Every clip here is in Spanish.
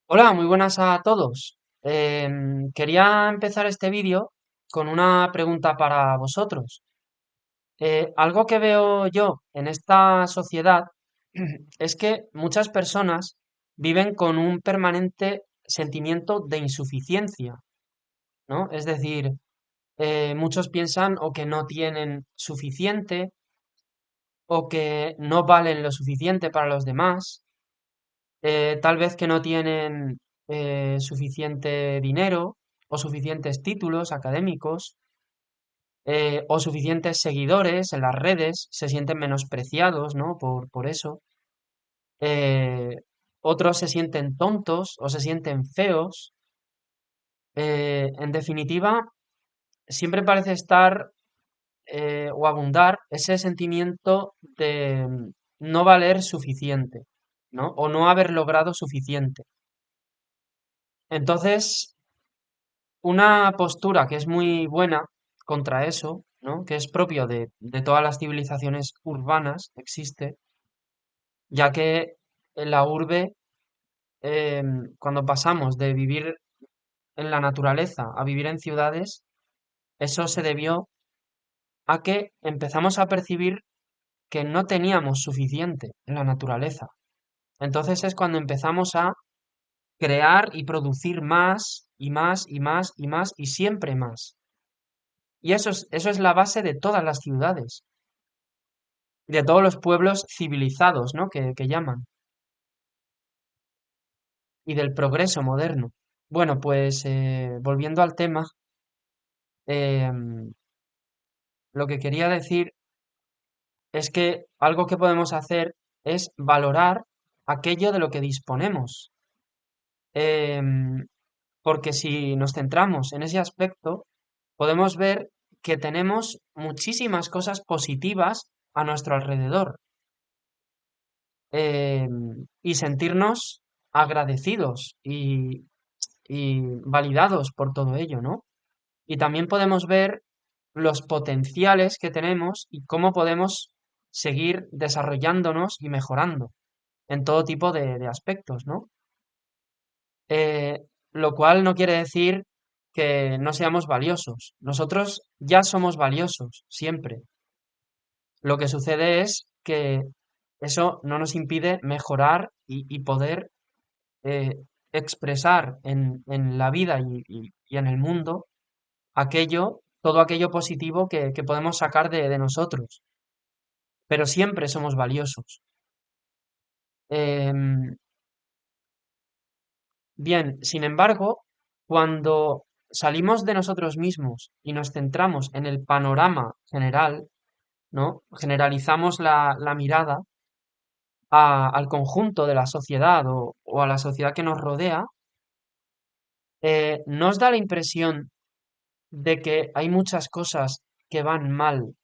Hola, muy buenas a todos. Quería empezar este vídeo con una pregunta para vosotros. Algo que veo yo en esta sociedad es que muchas personas viven con un permanente sentimiento de insuficiencia, ¿no? Es decir, muchos piensan o que no tienen suficiente o que no valen lo suficiente para los demás, tal vez que no tienen suficiente dinero o suficientes títulos académicos o suficientes seguidores en las redes, se sienten menospreciados, ¿no? Por eso. Eh, Otros se sienten tontos o se sienten feos. En definitiva, siempre parece estar o abundar ese sentimiento de no valer suficiente, ¿no? O no haber logrado suficiente. Entonces, una postura que es muy buena contra eso, ¿no? Que es propio de todas las civilizaciones urbanas, existe, ya que en la urbe, cuando pasamos de vivir en la naturaleza a vivir en ciudades, eso se debió a que empezamos a percibir que no teníamos suficiente en la naturaleza. Entonces es cuando empezamos a crear y producir más y más y más y más y siempre más. Y eso es la base de todas las ciudades, de todos los pueblos civilizados, ¿no? Que llaman, y del progreso moderno. Bueno, pues volviendo al tema, em, lo que quería decir es que algo que podemos hacer es valorar aquello de lo que disponemos. Em, Porque si nos centramos en ese aspecto, podemos ver que tenemos muchísimas cosas positivas a nuestro alrededor. Y sentirnos agradecidos y validados por todo ello, ¿no? Y también podemos ver los potenciales que tenemos y cómo podemos seguir desarrollándonos y mejorando en todo tipo de aspectos, ¿no? Eh, lo cual no quiere decir que no seamos valiosos. Nosotros ya somos valiosos, siempre. Lo que sucede es que eso no nos impide mejorar y poder eh, expresar en la vida y en el mundo todo aquello positivo que podemos sacar de nosotros, pero siempre somos valiosos. Em, Bien, sin embargo, cuando salimos de nosotros mismos y nos centramos en el panorama general, ¿no? Generalizamos la mirada al conjunto de la sociedad o a la sociedad que nos rodea, nos da la impresión de que hay muchas cosas que van mal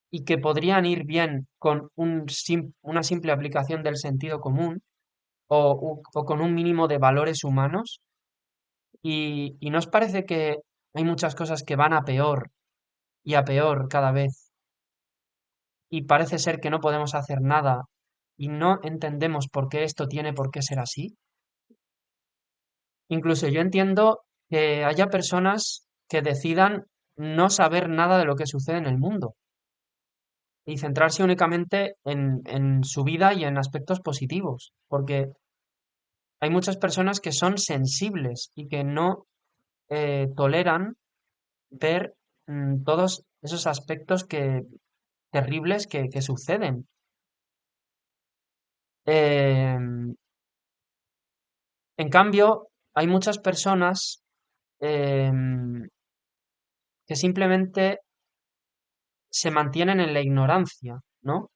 y que podrían ir bien con una simple aplicación del sentido común o con un mínimo de valores humanos. Y nos parece que hay muchas cosas que van a peor y a peor cada vez. Y parece ser que no podemos hacer nada y no entendemos por qué esto tiene por qué ser así. Incluso yo entiendo que haya personas que decidan no saber nada de lo que sucede en el mundo y centrarse únicamente en su vida y en aspectos positivos, porque hay muchas personas que son sensibles y que no toleran ver todos esos aspectos terribles que suceden. Em, en cambio, hay muchas personas em, que simplemente se mantienen en la ignorancia, ¿no?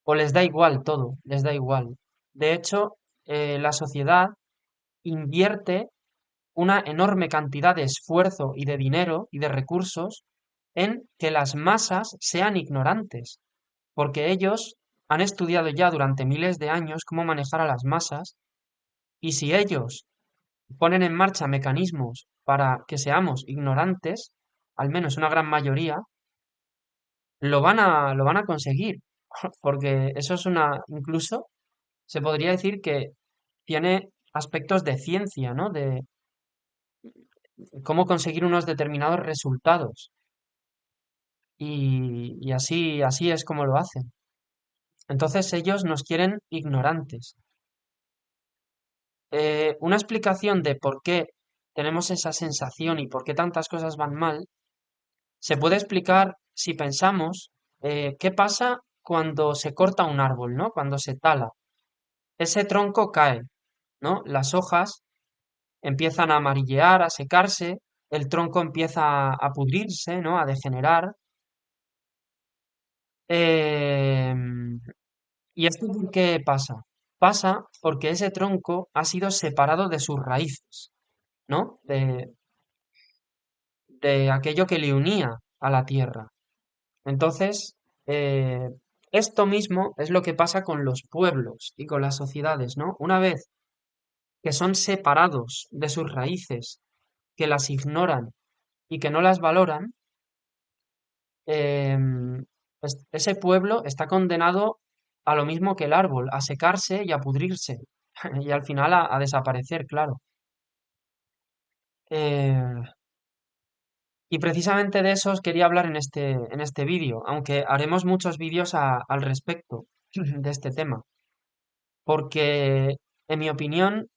O les da igual todo, les da igual. De hecho, la sociedad invierte una enorme cantidad de esfuerzo y de dinero y de recursos en que las masas sean ignorantes, porque ellos han estudiado ya durante miles de años cómo manejar a las masas, y si ellos ponen en marcha mecanismos para que seamos ignorantes, al menos una gran mayoría, lo van a conseguir, porque eso es incluso se podría decir que tiene aspectos de ciencia, ¿no? De cómo conseguir unos determinados resultados. Y así es como lo hacen. Entonces ellos nos quieren ignorantes. Una explicación de por qué tenemos esa sensación y por qué tantas cosas van mal se puede explicar si pensamos qué pasa cuando se corta un árbol, ¿no? Cuando se tala. Ese tronco cae, ¿no? Las hojas empiezan a amarillear, a secarse, el tronco empieza a pudrirse, ¿no? A degenerar. Em, ¿Y esto por qué pasa? Pasa porque ese tronco ha sido separado de sus raíces, ¿no? De aquello que le unía a la tierra. Entonces, eh, esto mismo es lo que pasa con los pueblos y con las sociedades, ¿no? Una vez que son separados de sus raíces, que las ignoran y que no las valoran, ese pueblo está condenado a lo mismo que el árbol, a secarse y a pudrirse, y al final a desaparecer, claro. Eh, y precisamente de eso os quería hablar en este vídeo, aunque haremos muchos vídeos al respecto de este tema, porque en mi opinión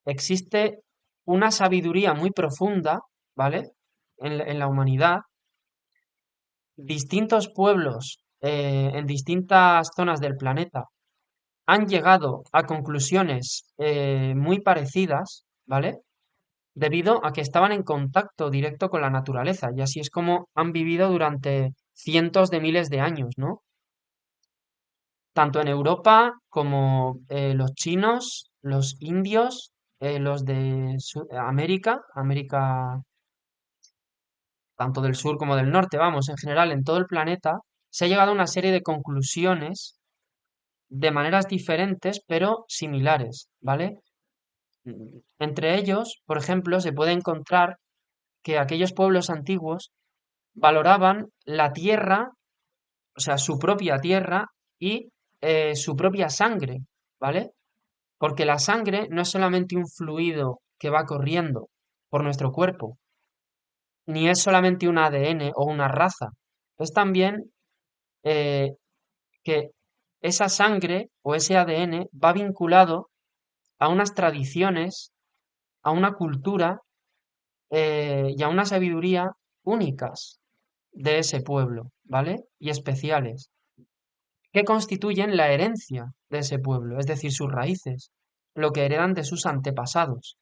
existe una sabiduría muy profunda, ¿vale? En la humanidad, distintos pueblos en distintas zonas del planeta han llegado a conclusiones muy parecidas, ¿vale? Debido a que estaban en contacto directo con la naturaleza, y así es como han vivido durante cientos de miles de años, ¿no? Tanto en Europa como los chinos, los indios, los de América, América tanto del sur como del norte, vamos, en general en todo el planeta, se ha llegado a una serie de conclusiones de maneras diferentes, pero similares, ¿vale? Entre ellos, por ejemplo, se puede encontrar que aquellos pueblos antiguos valoraban la tierra, o sea, su propia tierra y su propia sangre, ¿vale? Porque la sangre no es solamente un fluido que va corriendo por nuestro cuerpo, ni es solamente un ADN o una raza, es también eh, que esa sangre o ese ADN va vinculado a unas tradiciones, a una cultura y a una sabiduría únicas de ese pueblo, ¿vale? Y especiales, que constituyen la herencia de ese pueblo, es decir, sus raíces, lo que heredan de sus antepasados.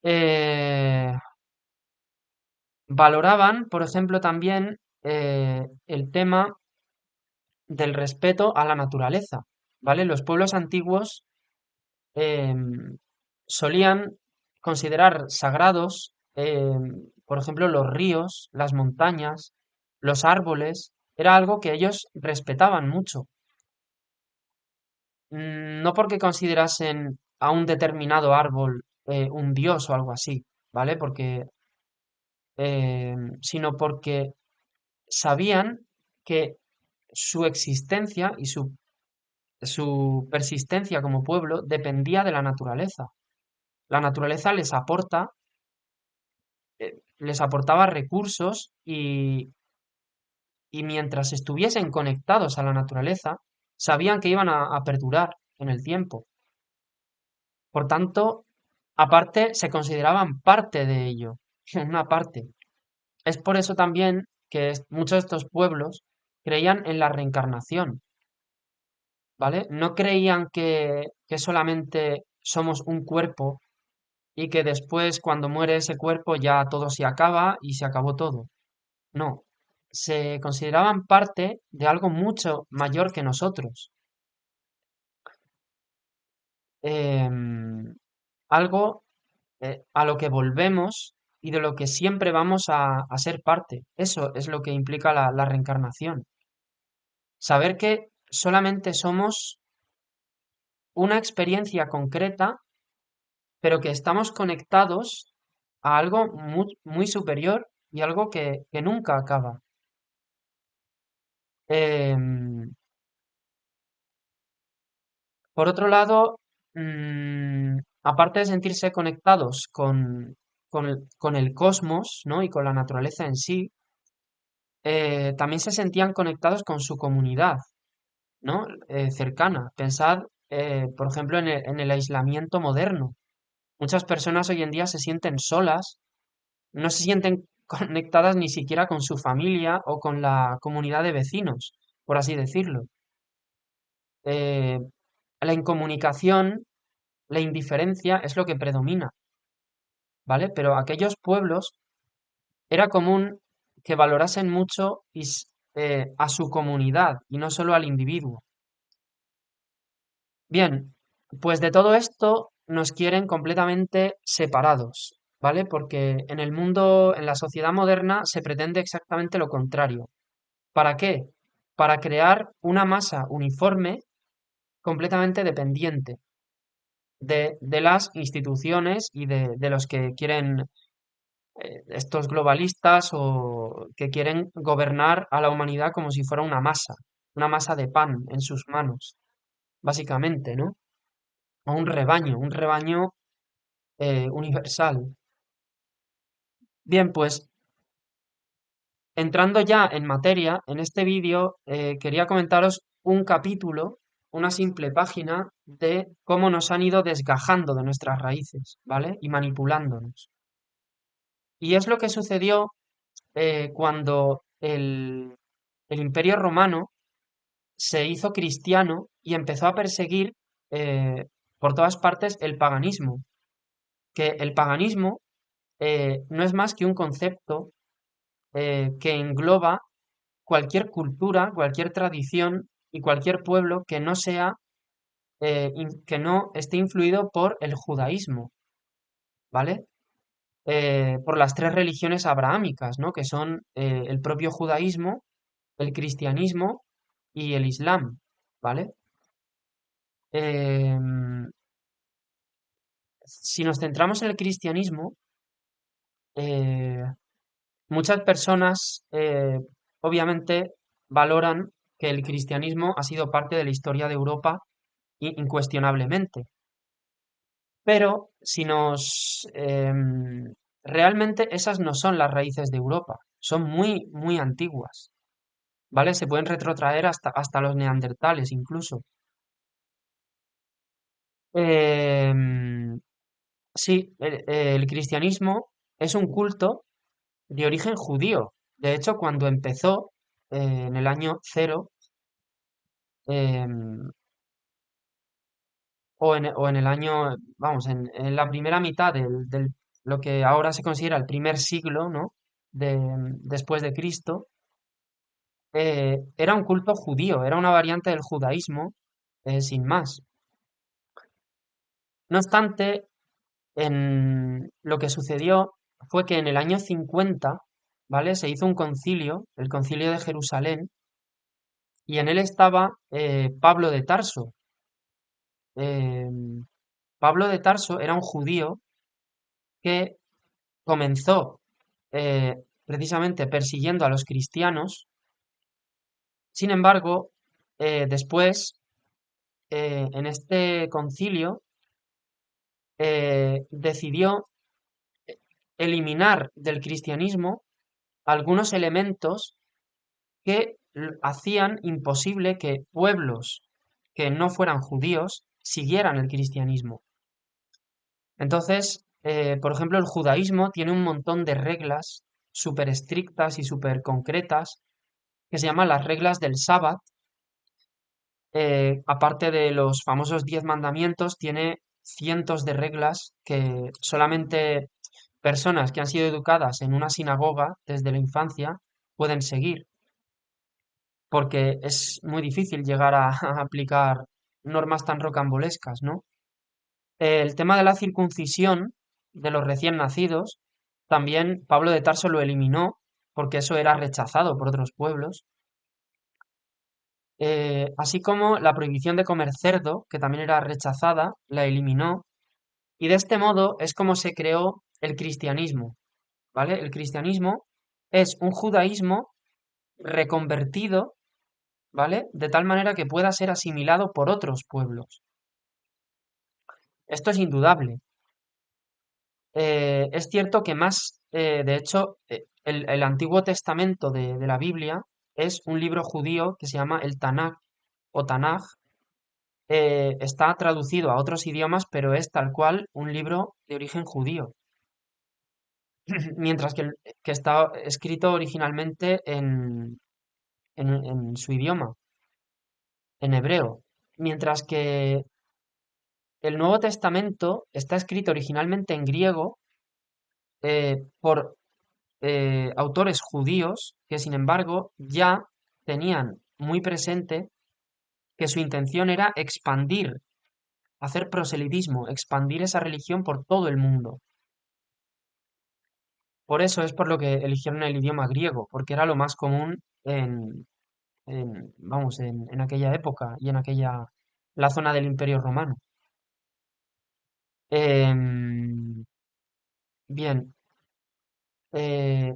Eh, Valoraban, por ejemplo, también el tema del respeto a la naturaleza, ¿vale? Los pueblos antiguos em, solían considerar sagrados, por ejemplo, los ríos, las montañas, los árboles, era algo que ellos respetaban mucho. No porque considerasen a un determinado árbol un dios o algo así, ¿vale? Sino porque sabían que su existencia y su persistencia como pueblo dependía de la naturaleza. La naturaleza les aportaba recursos y mientras estuviesen conectados a la naturaleza, sabían que iban a perdurar en el tiempo. Por tanto, aparte, se consideraban parte de ello, una parte. Es por eso también que muchos de estos pueblos creían en la reencarnación, ¿vale? No creían que solamente somos un cuerpo y que después, cuando muere ese cuerpo, ya todo se acaba y se acabó todo. No, se consideraban parte de algo mucho mayor que nosotros. Em, Algo a lo que volvemos y de lo que siempre vamos a ser parte. Eso es lo que implica la reencarnación. Saber que solamente somos una experiencia concreta, pero que estamos conectados a algo muy superior y algo que nunca acaba. Em, por otro lado, aparte de sentirse conectados con el cosmos, ¿no? Y con la naturaleza en sí, también se sentían conectados con su comunidad, ¿no? Cercana. Pensad, por ejemplo, en el aislamiento moderno. Muchas personas hoy en día se sienten solas, no se sienten conectadas ni siquiera con su familia o con la comunidad de vecinos, por así decirlo. Eh, la incomunicación, la indiferencia es lo que predomina, ¿vale? Pero aquellos pueblos era común que valorasen mucho a su comunidad y no solo al individuo. Bien, pues de todo esto nos quieren completamente separados, ¿vale? Porque en el mundo, en la sociedad moderna, se pretende exactamente lo contrario. ¿Para qué? Para crear una masa uniforme completamente dependiente de las instituciones y de los que quieren, estos globalistas o que quieren gobernar a la humanidad como si fuera una masa de pan en sus manos, básicamente, ¿no? O un rebaño universal. Bien, pues entrando ya en materia, en este vídeo quería comentaros un capítulo, una simple página de cómo nos han ido desgajando de nuestras raíces, ¿vale? Y manipulándonos. Y es lo que sucedió cuando el Imperio Romano se hizo cristiano y empezó a perseguir eh, por todas partes el paganismo, que el paganismo no es más que un concepto que engloba cualquier cultura, cualquier tradición y cualquier pueblo que no sea, que no esté influido por el judaísmo, ¿vale? Por las tres religiones abrahámicas, ¿no? Que son el propio judaísmo, el cristianismo y el islam, ¿vale? Em, si nos centramos en el cristianismo, eh, muchas personas obviamente valoran que el cristianismo ha sido parte de la historia de Europa incuestionablemente. Pero si nos... realmente esas no son las raíces de Europa, son muy, muy antiguas, ¿vale? Se pueden retrotraer hasta los neandertales incluso. Em, sí, el cristianismo es un culto de origen judío. De hecho, cuando empezó en el año cero, em, o en el año, vamos, en la primera mitad lo que ahora se considera el primer siglo, ¿no? Después de Cristo, era un culto judío, era una variante del judaísmo, sin más. No obstante, lo que sucedió fue que en el año 50, ¿vale? Se hizo un concilio, el concilio de Jerusalén, y en él estaba Pablo de Tarso. Em, Pablo de Tarso era un judío que comenzó precisamente persiguiendo a los cristianos. Sin embargo, después, en este concilio, decidió eliminar del cristianismo algunos elementos que hacían imposible que pueblos que no fueran judíos siguieran el cristianismo. Entonces, por ejemplo, el judaísmo tiene un montón de reglas súper estrictas y súper concretas que se llaman las reglas del Sabbat. Aparte de los famosos 10 mandamientos, tiene cientos de reglas que solamente personas que han sido educadas en una sinagoga desde la infancia pueden seguir, porque es muy difícil llegar a, a aplicar normas tan rocambolescas, ¿no? El tema de la circuncisión de los recién nacidos, también Pablo de Tarso lo eliminó, porque eso era rechazado por otros pueblos. Así como la prohibición de comer cerdo, que también era rechazada, la eliminó. Y de este modo es como se creó el cristianismo, ¿vale? El cristianismo es un judaísmo reconvertido, ¿vale? De tal manera que pueda ser asimilado por otros pueblos. Esto es indudable. Es cierto que de hecho, el Antiguo Testamento de la Biblia es un libro judío que se llama el Tanakh o Tanaj. Está traducido a otros idiomas, pero es tal cual un libro de origen judío, mientras que está escrito originalmente en su idioma, en hebreo, mientras que el Nuevo Testamento está escrito originalmente en griego por autores judíos que, sin embargo, ya tenían muy presente que su intención era expandir, hacer proselitismo, expandir esa religión por todo el mundo. Por eso es por lo que eligieron el idioma griego, porque era lo más común vamos, en aquella época y en la zona del Imperio Romano. Em, bien, eh,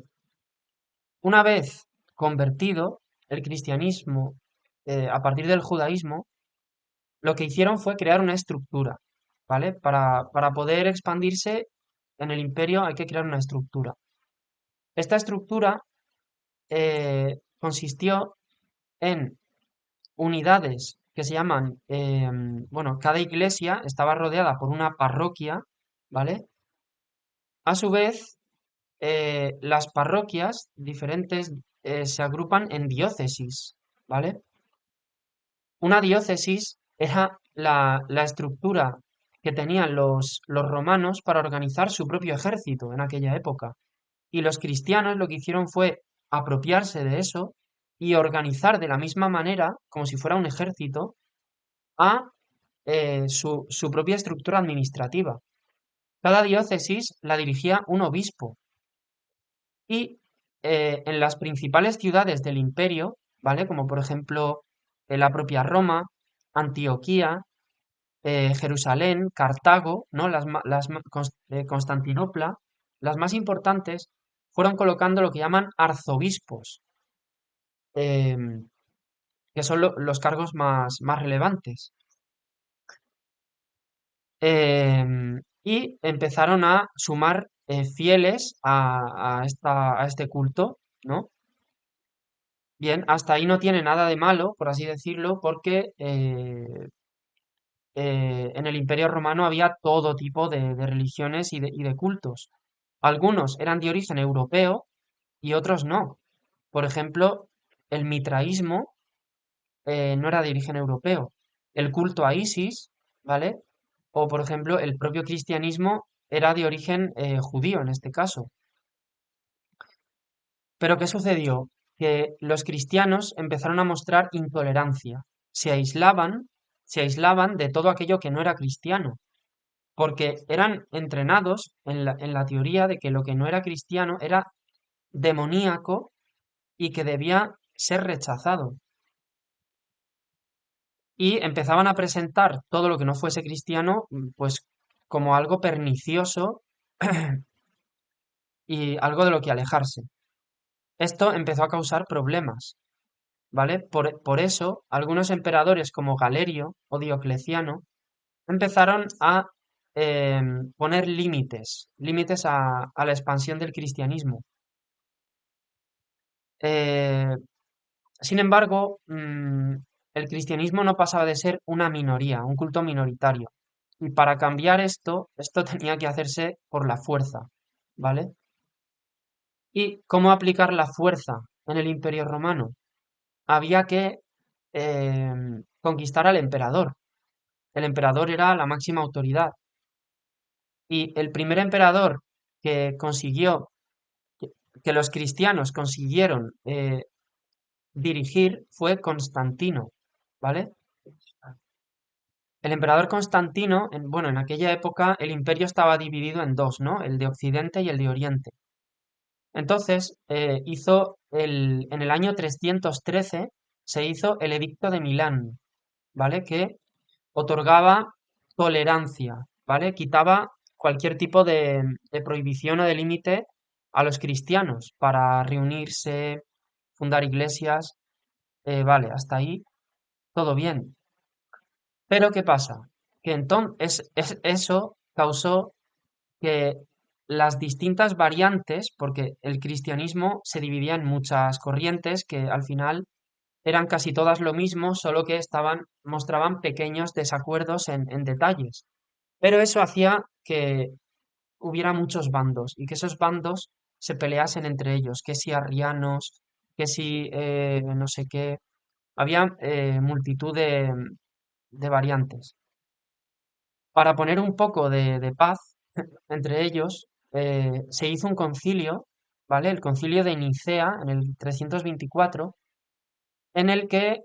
una vez convertido el cristianismo a partir del judaísmo, lo que hicieron fue crear una estructura, ¿vale? Para poder expandirse en el imperio hay que crear una estructura. Esta estructura consistió en unidades que se llaman, bueno, cada iglesia estaba rodeada por una parroquia, ¿vale? A su vez, las parroquias diferentes se agrupan en diócesis, ¿vale? Una diócesis era la estructura que tenían los romanos para organizar su propio ejército en aquella época. Y los cristianos lo que hicieron fue apropiarse de eso y organizar de la misma manera, como si fuera un ejército, a su propia estructura administrativa. Cada diócesis la dirigía un obispo y en las principales ciudades del imperio, ¿vale? Como por ejemplo la propia Roma, Antioquía, Jerusalén, Cartago, ¿no? Constantinopla, las más importantes, fueron colocando lo que llaman arzobispos, em, que son los cargos más relevantes. Y empezaron a sumar fieles a este culto, ¿no? Bien, hasta ahí no tiene nada de malo, por así decirlo, porque en el Imperio Romano había todo tipo de religiones y de cultos. Algunos eran de origen europeo y otros no. Por ejemplo, el mitraísmo no era de origen europeo. El culto a Isis, ¿vale? O, por ejemplo, el propio cristianismo era de origen judío en este caso. Pero ¿qué sucedió? Que los cristianos empezaron a mostrar intolerancia. Se aislaban, se aislaban de todo aquello que no era cristiano, porque eran entrenados en la teoría de que lo que no era cristiano era demoníaco y que debía ser rechazado. Y empezaban a presentar todo lo que no fuese cristiano, pues como algo pernicioso y algo de lo que alejarse. Esto empezó a causar problemas, ¿vale? Por eso, algunos emperadores como Galerio o Diocleciano empezaron a poner límites a la expansión del cristianismo. Eh, Sin embargo, el cristianismo no pasaba de ser una minoría, un culto minoritario. Y para cambiar esto tenía que hacerse por la fuerza, ¿vale? ¿Y cómo aplicar la fuerza en el Imperio Romano? Había que conquistar al emperador. El emperador era la máxima autoridad. Y el primer emperador que consiguió, que, que los cristianos consiguieron dirigir fue Constantino, ¿vale? El emperador Constantino, bueno, en aquella época el imperio estaba dividido en dos, ¿no? El de Occidente y el de Oriente. Entonces, en el año 313 se hizo el Edicto de Milán, ¿vale? Que otorgaba tolerancia, ¿vale? Quitaba cualquier tipo de prohibición o de límite a los cristianos para reunirse, fundar iglesias, vale, hasta ahí todo bien. Pero ¿qué pasa? que entonces eso causó que las distintas variantes, porque el cristianismo se dividía en muchas corrientes que al final eran casi todas lo mismo, solo que mostraban pequeños desacuerdos en detalles. Pero eso hacía que hubiera muchos bandos y que esos bandos se peleasen entre ellos, que si arrianos, que si no sé qué. Había multitud de variantes. Para poner un poco de paz entre ellos, se hizo un concilio, ¿vale? El concilio de Nicea en el 324, en el que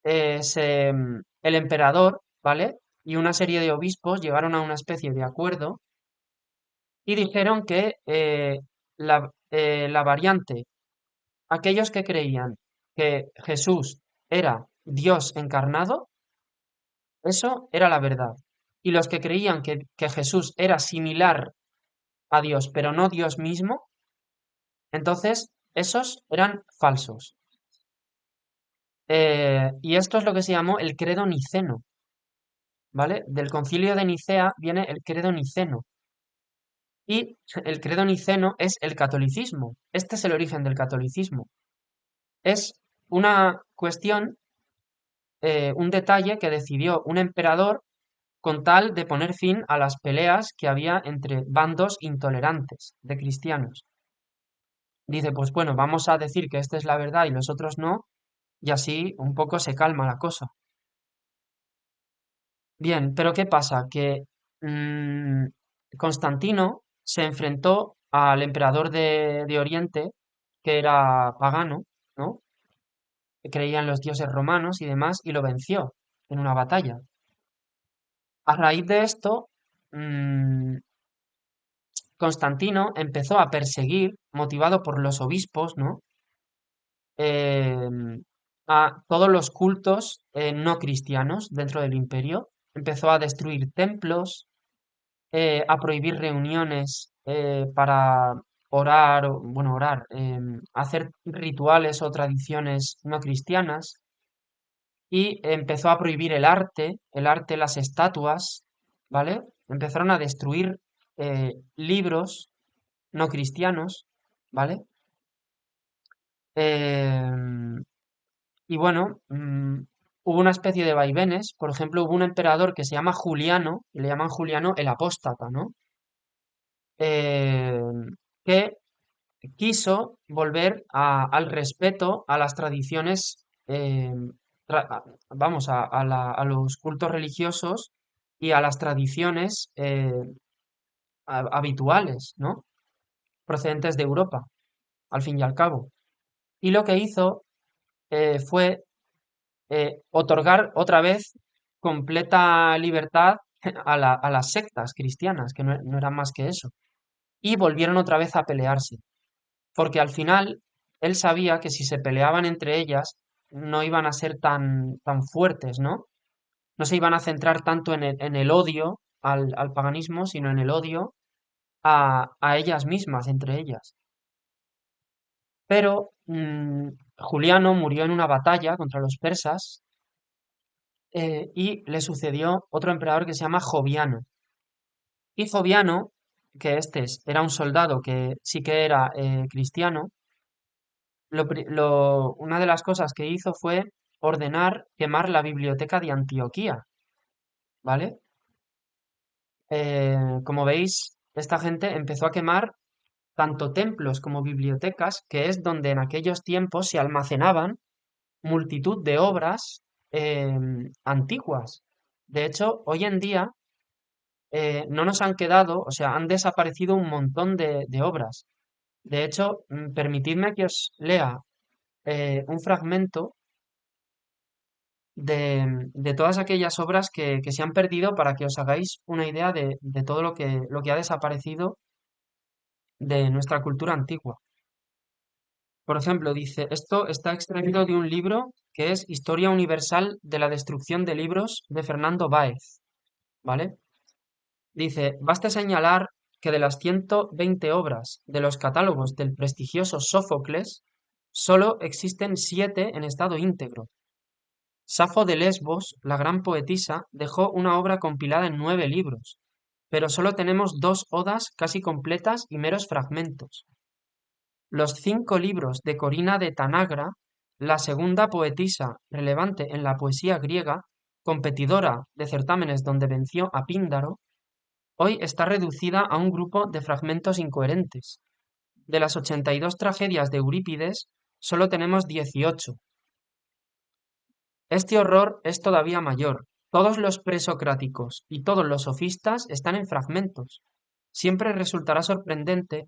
el emperador, ¿vale? Y una serie de obispos llegaron a una especie de acuerdo y dijeron que la variante, aquellos que creían que Jesús era Dios encarnado, eso era la verdad. Y los que creían que Jesús era similar a Dios, pero no Dios mismo, entonces esos eran falsos. Y esto es lo que se llamó el credo niceno, ¿vale? Del concilio de Nicea viene el credo niceno. Y el credo niceno es el catolicismo. Este es el origen del catolicismo. Es una cuestión, un detalle que decidió un emperador con tal de poner fin a las peleas que había entre bandos intolerantes de cristianos. Dice, pues bueno, vamos a decir que esta es la verdad y los otros no, y así un poco se calma la cosa. Bien, pero ¿qué pasa? Que mm, Constantino se enfrentó al emperador de Oriente, que era pagano, ¿no? Que creía en los dioses romanos y demás, y lo venció en una batalla. A raíz de esto, mm, Constantino empezó a perseguir, motivado por los obispos, ¿no? A todos los cultos no cristianos dentro del imperio. Empezó a destruir templos, a prohibir reuniones para orar, bueno, orar, hacer rituales o tradiciones no cristianas. Y empezó a prohibir el arte, las estatuas, ¿vale? Empezaron a destruir libros no cristianos, ¿vale? Em, y bueno, hubo una especie de vaivenes. Por ejemplo, hubo un emperador que se llama Juliano, y le llaman Juliano el apóstata, ¿no? Que quiso volver al respeto a las tradiciones, vamos, a los cultos religiosos y a las tradiciones habituales, ¿no? Procedentes de Europa, al fin y al cabo. Y lo que hizo fue otorgar otra vez completa libertad a las sectas cristianas, que no eran más que eso. Y volvieron otra vez a pelearse, porque al final él sabía que si se peleaban entre ellas no iban a ser tan fuertes, ¿no? No se iban a centrar tanto en el odio al paganismo, sino en el odio a ellas mismas, entre ellas. Pero Juliano murió en una batalla contra los persas y le sucedió otro emperador que se llama Joviano. Y Joviano, que era un soldado que sí que era cristiano, una de las cosas que hizo fue ordenar quemar la biblioteca de Antioquía, ¿vale? Como veis, esta gente empezó a quemar tanto templos como bibliotecas, que es donde en aquellos tiempos se almacenaban multitud de obras antiguas. De hecho, hoy en día no nos han quedado, o sea, han desaparecido un montón de obras. De hecho, permitidme que os lea un fragmento de todas aquellas obras que se han perdido para que os hagáis una idea de todo lo que ha desaparecido de nuestra cultura antigua. Por ejemplo, dice, esto está extraído de un libro que es Historia Universal de la Destrucción de Libros de Fernando Báez, ¿vale? Dice, baste señalar que de las 120 obras de los catálogos del prestigioso Sófocles, solo existen 7 en estado íntegro. Safo de Lesbos, la gran poetisa, dejó una obra compilada en 9 libros, pero solo tenemos 2 odas casi completas y meros fragmentos. Los 5 libros de Corina de Tanagra, la segunda poetisa relevante en la poesía griega, competidora de certámenes donde venció a Píndaro, hoy está reducida a un grupo de fragmentos incoherentes. De las 82 tragedias de Eurípides, solo tenemos 18. Este horror es todavía mayor. Todos los presocráticos y todos los sofistas están en fragmentos. Siempre resultará sorprendente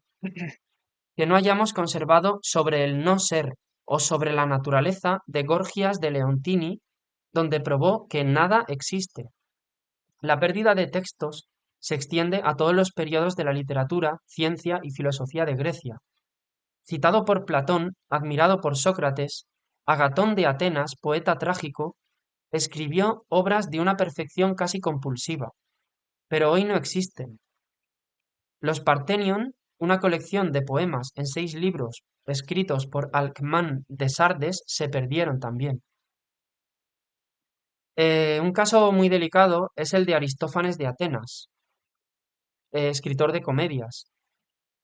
que no hayamos conservado Sobre el no ser o Sobre la naturaleza de Gorgias de Leontini, donde probó que nada existe. La pérdida de textos se extiende a todos los periodos de la literatura, ciencia y filosofía de Grecia. Citado por Platón, admirado por Sócrates, Agatón de Atenas, poeta trágico, escribió obras de una perfección casi compulsiva, pero hoy no existen. Los Parthenion, una colección de poemas en 6 libros escritos por Alcmán de Sardes, se perdieron también. Un caso muy delicado es el de Aristófanes de Atenas, escritor de comedias.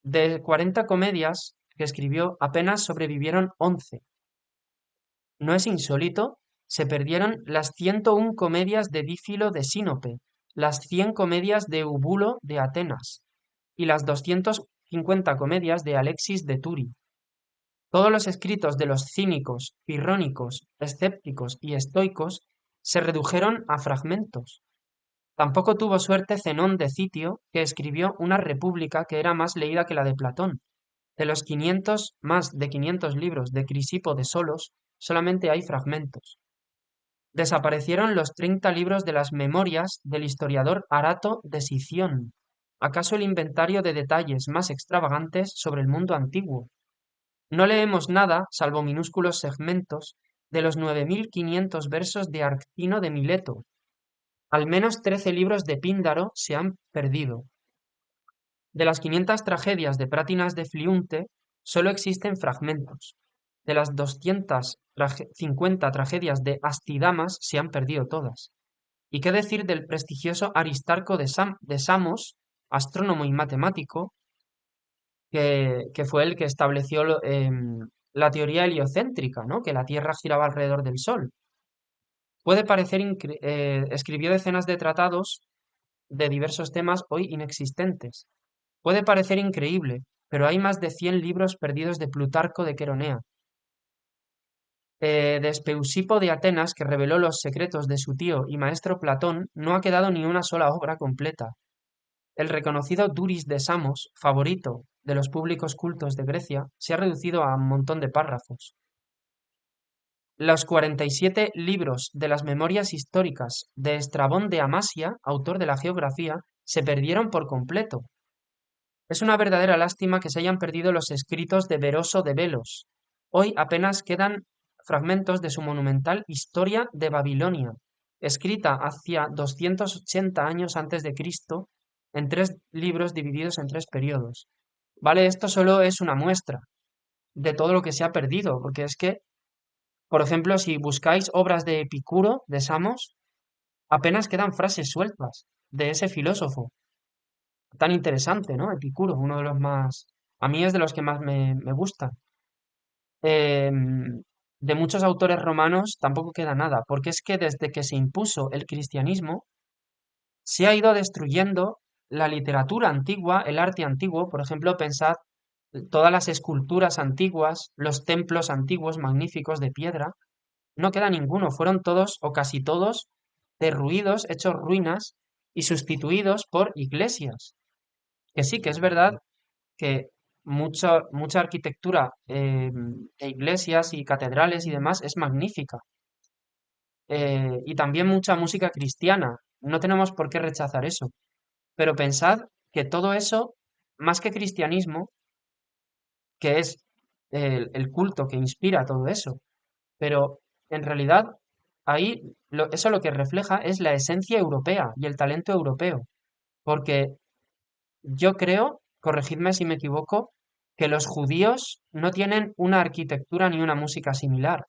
De 40 comedias que escribió, apenas sobrevivieron 11. ¿No es insólito? Se perdieron las 101 comedias de Dífilo de Sinope, las 100 comedias de Eubulo de Atenas y las 250 comedias de Alexis de Turi. Todos los escritos de los cínicos, pirrónicos, escépticos y estoicos se redujeron a fragmentos. Tampoco tuvo suerte Zenón de Citio, que escribió una república que era más leída que la de Platón. De los más de 500 libros de Crisipo de Solos, solamente hay fragmentos. Desaparecieron los 30 libros de las memorias del historiador Arato de Sición. ¿Acaso el inventario de detalles más extravagantes sobre el mundo antiguo? No leemos nada, salvo minúsculos segmentos, de los 9500 versos de Arctino de Mileto. Al menos 13 libros de Píndaro se han perdido. De las 500 tragedias de Prátinas de Fliunte, solo existen fragmentos. De las 250 tragedias de Astidamas se han perdido todas. ¿Y qué decir del prestigioso Aristarco de Samos, astrónomo y matemático, que fue el que estableció la teoría heliocéntrica, ¿no? Que la Tierra giraba alrededor del Sol? Escribió decenas de tratados de diversos temas hoy inexistentes. Puede parecer increíble, pero hay más de 100 libros perdidos de Plutarco de Queronea, de Espeusipo de Atenas, que reveló los secretos de su tío y maestro Platón, no ha quedado ni una sola obra completa. El reconocido Duris de Samos, favorito de los públicos cultos de Grecia, se ha reducido a un montón de párrafos. Los 47 libros de las memorias históricas de Estrabón de Amasia, autor de la geografía, se perdieron por completo. Es una verdadera lástima que se hayan perdido los escritos de Beroso de Belos. Hoy apenas quedan fragmentos de su monumental Historia de Babilonia, escrita hacia 280 años antes de Cristo, en 3 libros divididos en 3 periodos. Vale, esto solo es una muestra de todo lo que se ha perdido, porque es que, por ejemplo, si buscáis obras de Epicuro, de Samos, apenas quedan frases sueltas de ese filósofo tan interesante, ¿no? Epicuro, uno de los más, a mí es de los que más me gustan. De muchos autores romanos tampoco queda nada, porque es que desde que se impuso el cristianismo, se ha ido destruyendo la literatura antigua, el arte antiguo. Por ejemplo, pensad todas las esculturas antiguas, los templos antiguos magníficos de piedra, no queda ninguno, fueron todos o casi todos derruidos, hechos ruinas y sustituidos por iglesias. Que sí, que es verdad que mucha arquitectura de iglesias y catedrales y demás es magnífica. Y también mucha música cristiana. No tenemos por qué rechazar eso. Pero pensad que todo eso, más que cristianismo, que es el culto que inspira todo eso, pero en realidad ahí eso lo que refleja es la esencia europea y el talento europeo. Porque yo creo, corregidme si me equivoco, que los judíos no tienen una arquitectura ni una música similar.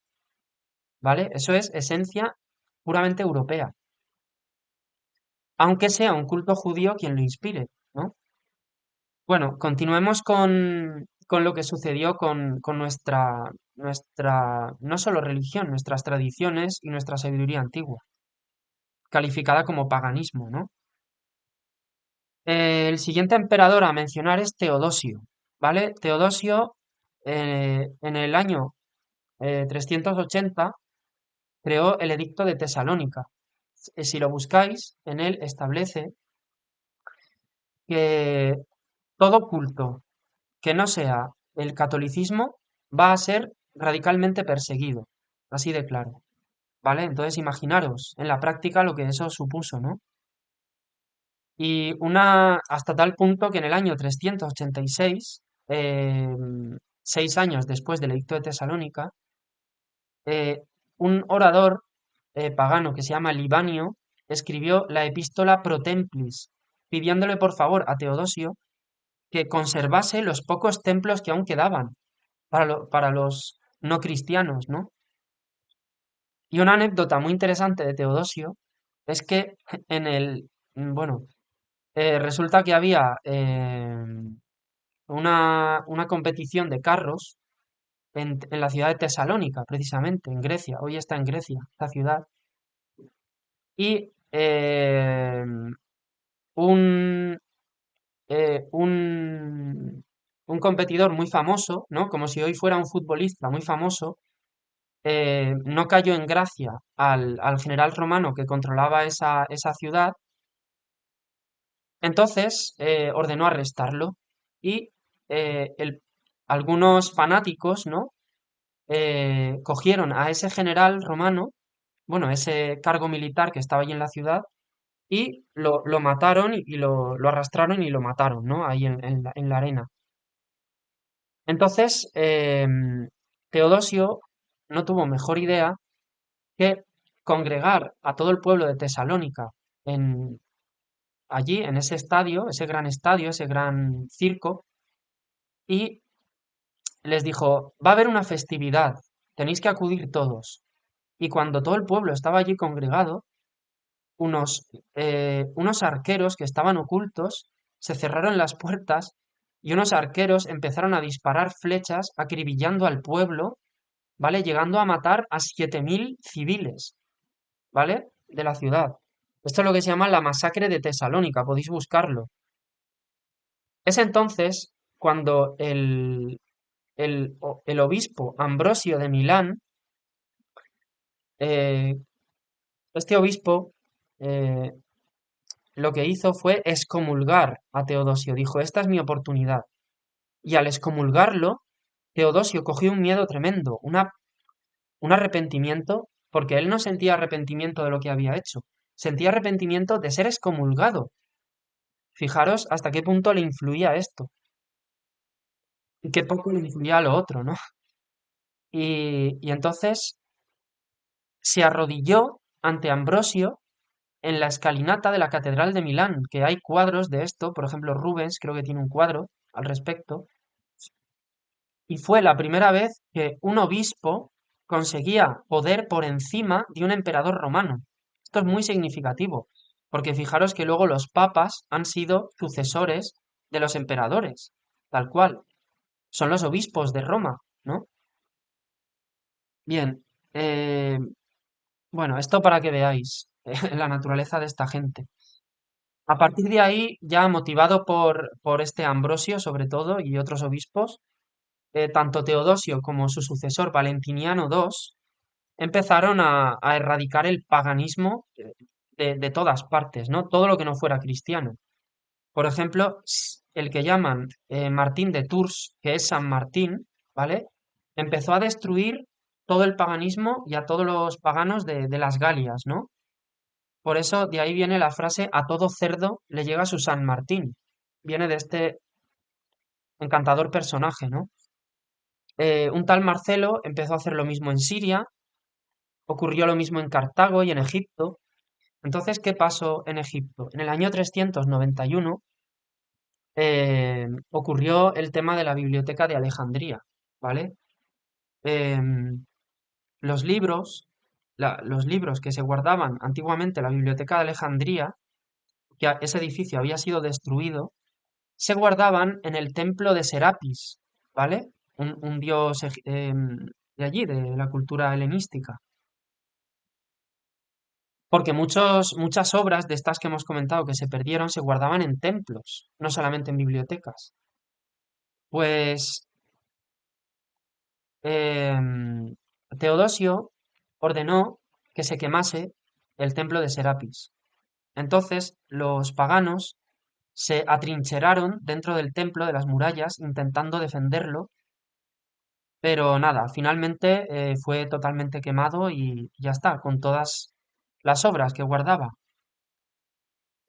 ¿vale? Eso es esencia puramente europea, aunque sea un culto judío quien lo inspire, ¿no? Bueno, continuemos con lo que sucedió con nuestra, no solo religión, nuestras tradiciones y nuestra sabiduría antigua, calificada como paganismo, ¿no? El siguiente emperador a mencionar es Teodosio, ¿vale? Teodosio, en el año 380, creó el Edicto de Tesalónica. Si lo buscáis, en él establece que todo culto que no sea el catolicismo va a ser radicalmente perseguido, así de claro, ¿vale? Entonces imaginaros en la práctica lo que eso supuso, ¿no? Y hasta tal punto que en el año 386, 6 años después del Edicto de Tesalónica, eh, un orador pagano que se llama Libanio escribió la Epístola Pro Templis, pidiéndole por favor a Teodosio que conservase los pocos templos que aún quedaban para los no cristianos, ¿no? Y una anécdota muy interesante de Teodosio es que en bueno, resulta que había una competición de carros en la ciudad de Tesalónica, precisamente, en Grecia. Hoy está en Grecia, esta ciudad. Y un, un competidor muy famoso, ¿no? Como si hoy fuera un futbolista muy famoso, no cayó en gracia al general romano que controlaba esa ciudad, entonces ordenó arrestarlo y eh, el- algunos fanáticos, ¿no? Cogieron a ese general romano, bueno, ese cargo militar que estaba allí en la ciudad, y lo mataron y lo arrastraron y lo mataron, ¿no? Ahí en la arena. Entonces, Teodosio no tuvo mejor idea que congregar a todo el pueblo de Tesalónica en, allí, en ese estadio, ese gran circo, y les dijo, va a haber una festividad, tenéis que acudir todos. Y cuando todo el pueblo estaba allí congregado, unos arqueros que estaban ocultos se cerraron las puertas y unos arqueros empezaron a disparar flechas acribillando al pueblo, ¿vale? Llegando a matar a 7.000 civiles, ¿vale? De la ciudad. Esto es lo que se llama la masacre de Tesalónica, podéis buscarlo. Es entonces cuando el obispo Ambrosio de Milán, eh, este obispo, eh, lo que hizo fue excomulgar a Teodosio. Dijo, esta es mi oportunidad. Y al excomulgarlo, Teodosio cogió un miedo tremendo, un arrepentimiento, porque él no sentía arrepentimiento de lo que había hecho, sentía arrepentimiento de ser excomulgado. Fijaros hasta qué punto le influía esto y qué poco le influía a lo otro, ¿no? Y entonces se arrodilló ante Ambrosio en la escalinata de la Catedral de Milán, que hay cuadros de esto, por ejemplo, Rubens creo que tiene un cuadro al respecto, y fue la primera vez que un obispo conseguía poder por encima de un emperador romano. Esto es muy significativo, porque fijaros que luego los papas han sido sucesores de los emperadores, tal cual. Son los obispos de Roma, ¿no? Bien, bueno, esto para que veáis la naturaleza de esta gente. A partir de ahí, ya motivado por este Ambrosio, sobre todo, y otros obispos, tanto Teodosio como su sucesor Valentiniano II empezaron a erradicar el paganismo de todas partes, ¿no? Todo lo que no fuera cristiano. Por ejemplo, el que llaman Martín de Tours, que es San Martín, ¿vale? Empezó a destruir todo el paganismo y a todos los paganos de las Galias, ¿no? Por eso de ahí viene la frase a todo cerdo le llega su San Martín. Viene de este encantador personaje, ¿no? Un tal Marcelo empezó a hacer lo mismo en Siria, ocurrió lo mismo en Cartago y en Egipto. Entonces, ¿qué pasó en Egipto? En el año 391 ocurrió el tema de la Biblioteca de Alejandría, ¿vale? Em, los libros los libros que se guardaban antiguamente en la Biblioteca de Alejandría, que ese edificio había sido destruido, se guardaban en el templo de Serapis, ¿vale? Un dios de allí, de la cultura helenística. Porque muchas obras de estas que hemos comentado que se perdieron se guardaban en templos, no solamente en bibliotecas. Pues em, Teodosio ordenó que se quemase el templo de Serapis. Entonces los paganos se atrincheraron dentro del templo de las murallas intentando defenderlo, pero nada, finalmente fue totalmente quemado y ya está, con todas las obras que guardaba.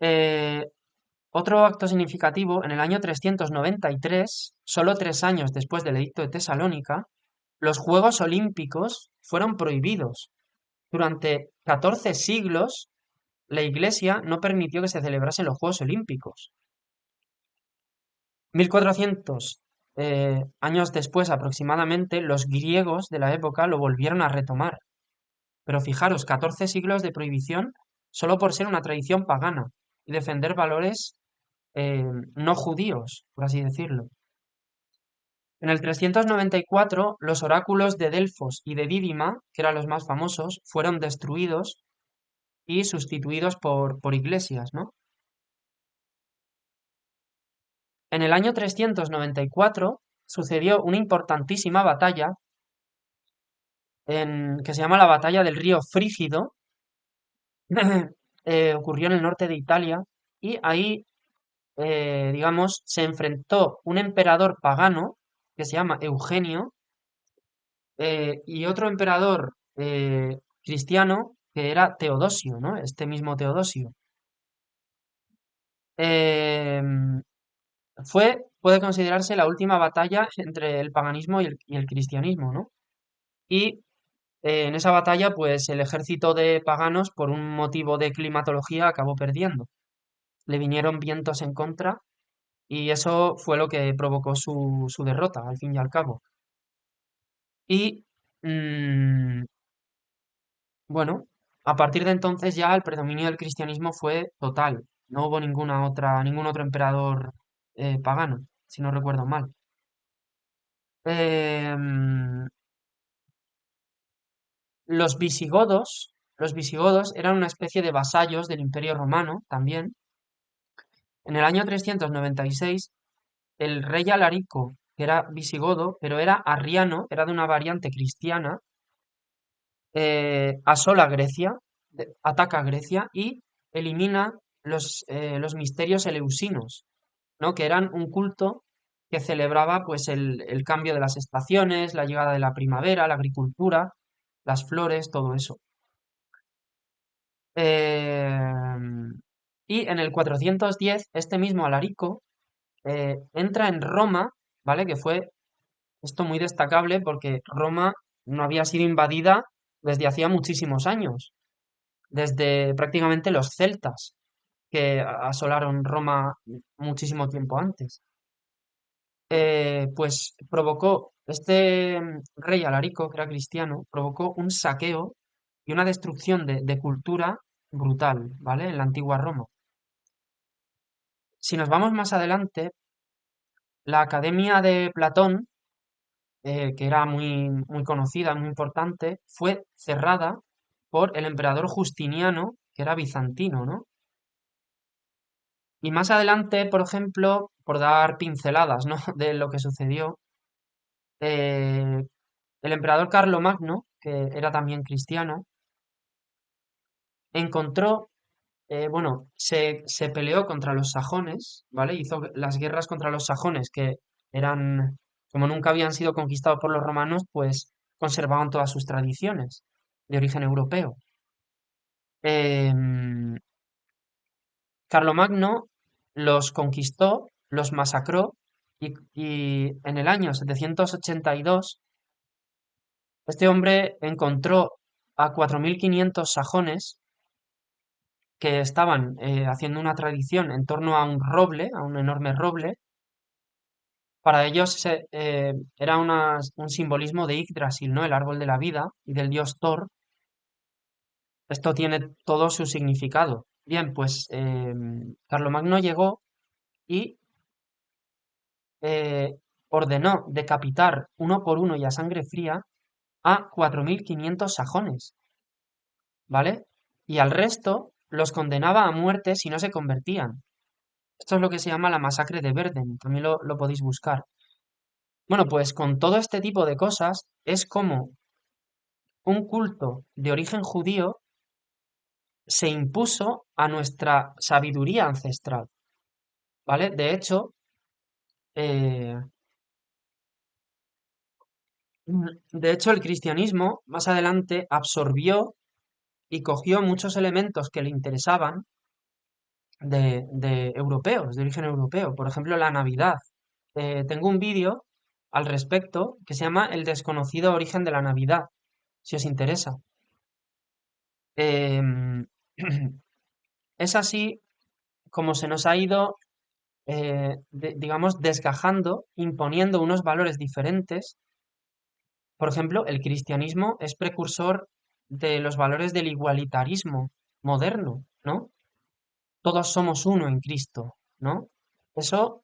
Eh, Otro acto significativo, en el año 393, solo 3 años después del Edicto de Tesalónica, los Juegos Olímpicos fueron prohibidos. Durante 14 siglos, la Iglesia no permitió que se celebrasen los Juegos Olímpicos. 1400 años después aproximadamente, los griegos de la época lo volvieron a retomar. Pero fijaros, 14 siglos de prohibición solo por ser una tradición pagana y defender valores no judíos, por así decirlo. En el 394, los oráculos de Delfos y de Dídima, que eran los más famosos, fueron destruidos y sustituidos por iglesias, ¿no? En el año 394 sucedió una importantísima batalla que se llama la batalla del río Frígido. Ocurrió en el norte de Italia y ahí, digamos, se enfrentó un emperador pagano que se llama Eugenio y otro emperador cristiano que era Teodosio, ¿no? Este mismo Teodosio. Em, puede considerarse la última batalla entre el paganismo y el cristianismo, ¿no? Y en esa batalla, pues el ejército de paganos, por un motivo de climatología, acabó perdiendo. Le vinieron vientos en contra y eso fue lo que provocó su derrota, al fin y al cabo. Y mm, bueno, a partir de entonces ya el predominio del cristianismo fue total. No hubo ningún otro emperador pagano, si no recuerdo mal. Em, los visigodos eran una especie de vasallos del Imperio Romano también. En el año 396, el rey Alarico, que era visigodo, pero era arriano, era de una variante cristiana, asola Grecia, ataca a Grecia y elimina los misterios eleusinos, ¿no? Que eran un culto que celebraba pues el cambio de las estaciones, la llegada de la primavera, la agricultura, las flores, todo eso. Em, y en el 410, este mismo Alarico entra en Roma, ¿vale? Que fue esto muy destacable porque Roma no había sido invadida desde hacía muchísimos años, desde prácticamente los celtas, que asolaron Roma muchísimo tiempo antes. Pues provocó, este rey Alarico, que era cristiano, provocó un saqueo y una destrucción de cultura brutal, ¿vale? En la antigua Roma. Si nos vamos más adelante, la Academia de Platón, que era muy, muy conocida, muy importante, fue cerrada por el emperador Justiniano, que era bizantino, ¿no? Y más adelante, por ejemplo, por dar pinceladas, ¿no? de lo que sucedió, eh, el emperador Carlomagno, que era también cristiano, encontró, bueno, se peleó contra los sajones, ¿vale? Hizo las guerras contra los sajones, que eran, como nunca habían sido conquistados por los romanos, pues conservaban todas sus tradiciones de origen europeo. Em, Carlomagno los conquistó, los masacró y en el año 782 este hombre encontró a 4.500 sajones que estaban haciendo una tradición en torno a un roble, a un enorme roble. Para ellos era un simbolismo de Yggdrasil, ¿no? El árbol de la vida y del dios Thor. Esto tiene todo su significado. Bien, pues Carlomagno llegó y eh, ordenó decapitar uno por uno y a sangre fría a 4.500 sajones, ¿vale? Y al resto los condenaba a muerte si no se convertían. Esto es lo que se llama la masacre de Verden, también lo podéis buscar. Bueno, pues con todo este tipo de cosas es como un culto de origen judío se impuso a nuestra sabiduría ancestral, ¿vale? Eh, de hecho, el cristianismo más adelante absorbió y cogió muchos elementos que le interesaban de europeos, de origen europeo. Por ejemplo, la Navidad. Tengo un vídeo al respecto que se llama El desconocido origen de la Navidad, si os interesa. Em, es así como se nos ha ido, digamos, desgajando, imponiendo unos valores diferentes. Por ejemplo, el cristianismo es precursor de los valores del igualitarismo moderno, ¿no? Todos somos uno en Cristo, ¿no? Eso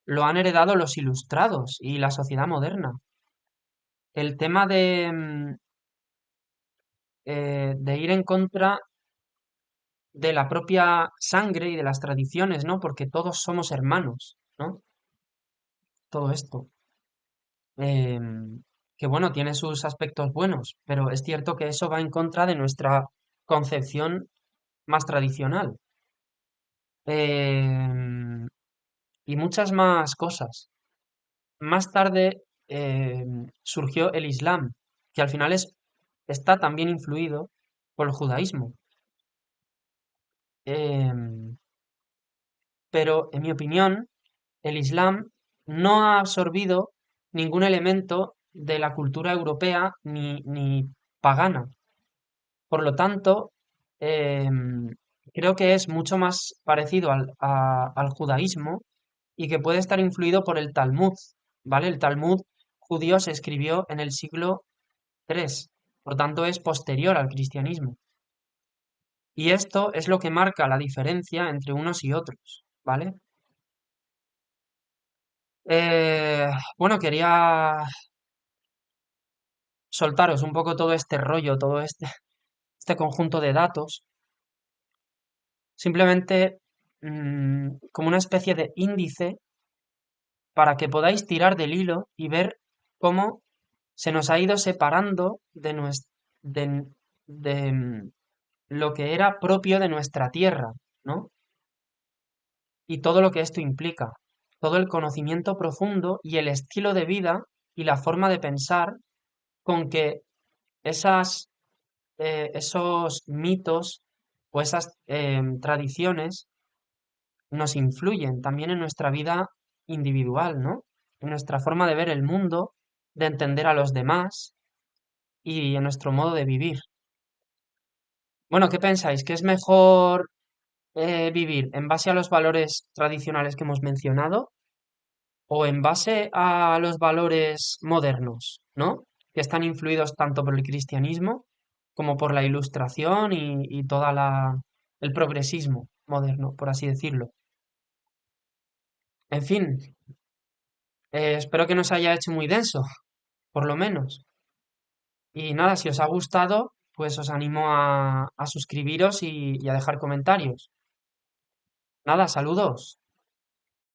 lo han heredado los ilustrados y la sociedad moderna. El tema de ir en contra de la propia sangre y de las tradiciones, ¿no? Porque todos somos hermanos, ¿no? Todo esto. em, que bueno, tiene sus aspectos buenos, pero es cierto que eso va en contra de nuestra concepción más tradicional. Em, y muchas más cosas. Más tarde surgió el Islam, que al final está también influido por el judaísmo. Em, pero, en mi opinión, el Islam no ha absorbido ningún elemento de la cultura europea ni pagana. Por lo tanto, em, creo que es mucho más parecido al judaísmo y que puede estar influido por el Talmud, ¿vale? El Talmud judío se escribió en el siglo III, por tanto es posterior al cristianismo. Y esto es lo que marca la diferencia entre unos y otros, ¿vale? Eh, bueno, quería soltaros un poco todo este rollo, todo este conjunto de datos, simplemente como una especie de índice para que podáis tirar del hilo y ver cómo se nos ha ido separando de, lo que era propio de nuestra tierra, ¿no? Y todo lo que esto implica, todo el conocimiento profundo y el estilo de vida y la forma de pensar con que esos mitos o esas tradiciones nos influyen también en nuestra vida individual, ¿no? En nuestra forma de ver el mundo, de entender a los demás y en nuestro modo de vivir. Bueno, ¿qué pensáis? ¿Que es mejor vivir en base a los valores tradicionales que hemos mencionado o en base a los valores modernos, ¿no? Que están influidos tanto por el cristianismo como por la ilustración y toda el progresismo moderno, por así decirlo. En fin, espero que no se haya hecho muy denso, por lo menos. Y nada, si os ha gustado, pues os animo a suscribiros y a dejar comentarios. Nada, saludos.